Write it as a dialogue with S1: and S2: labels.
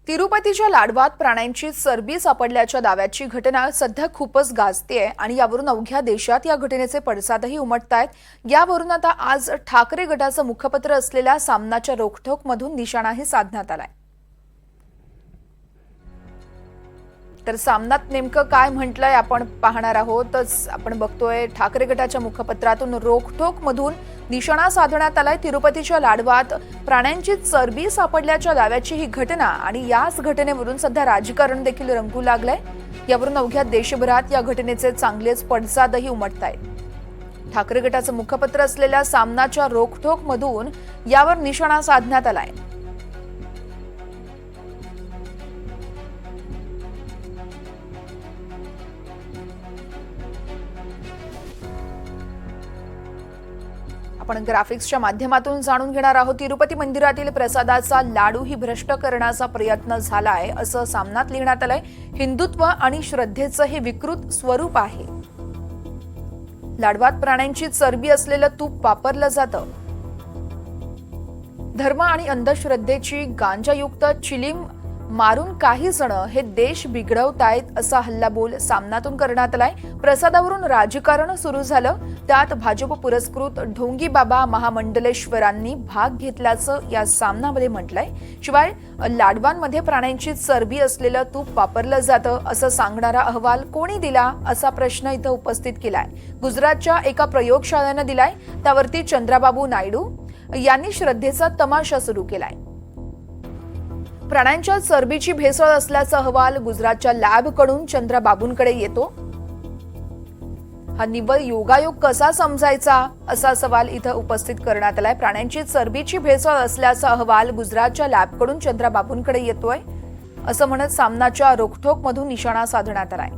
S1: तिरुपतीच्या लाडवात प्राण्यांची चरबी सापडल्याच्या दाव्याची घटना सध्या खूपच गाजतेय आणि यावरून अवघ्या देशात या घटनेचे पडसादही उमटतायत। यावरून आता आज ठाकरे गटाचं मुखपत्र असलेल्या सामनाच्या रोखठोकमधून निशाणाही साधण्यात आलाय। तर सामनात नेमकं काय म्हटलंय आपण पाहणार आहोतच। आपण बघतोय ठाकरे गटाच्या मुखपत्रातून रोखठोकमधून निशाणा साधण्यात आलाय। तिरुपतीच्या लाडवात प्राण्यांची चरबी सापडल्याच्या दाव्याची ही घटना आणि याच घटनेवरून सध्या राजकारण देखील रंगू लागलंय। यावरून अवघ्या देशभरात या घटनेचे चांगलेच पडसादही उमटतायत। ठाकरे गटाचं मुखपत्र असलेल्या सामनाच्या रोखठोकमधून यावर निशाणा साधण्यात आलाय। आपण ग्राफिक्सच्या माध्यमातून जाणून घेणार आहोत। तिरुपती मंदिरातील प्रसादाचा लाडू ही भ्रष्ट करण्याचा प्रयत्न झालाय असं सामनात लिहिण्यात आलंय। हिंदुत्व आणि श्रद्धेचं हे विकृत स्वरूप आहे। लाडवात प्राण्यांची चरबी असलेलं तूप वापरलं जातं। धर्म आणि अंधश्रद्धेची गांजायुक्त चिलीम मारून काही जण हे देश बिघडवतायत असा हल्लाबोल सामनातून करण्यात आलाय। प्रसादावरून राजकारण सुरू झालं, त्यात भाजप पुरस्कृत ढोंगी बाबा महामंडलेश्वरांनी भाग घेतल्याचं या सामनामध्ये म्हटलंय। शिवाय लाडवांमध्ये प्राण्यांची चरबी असलेलं तूप वापरलं जातं असं सांगणारा अहवाल कोणी दिला असा प्रश्न इथं उपस्थित केलाय। गुजरातच्या एका प्रयोगशाळेनं दिलाय, त्यावरती चंद्राबाबू नायडू यांनी श्रद्धेचा तमाशा सुरू केलाय। प्राण्यांच्या चरबीची भेसळ असल्याचा अहवाल गुजरातच्या लॅबकडून चंद्रबाबूंकडे येतो। हा निव्वळ योगायोग कसा समजायचा असा सवाल इथं उपस्थित करण्यात आलाय। प्राण्यांची चरबीची भेसळ असल्याचा अहवाल गुजरातच्या लॅबकडून चंद्रबाबूंकडे येतोय असं म्हणत सामनाच्या रोखठोकमधून निशाणा साधण्यात आलाय।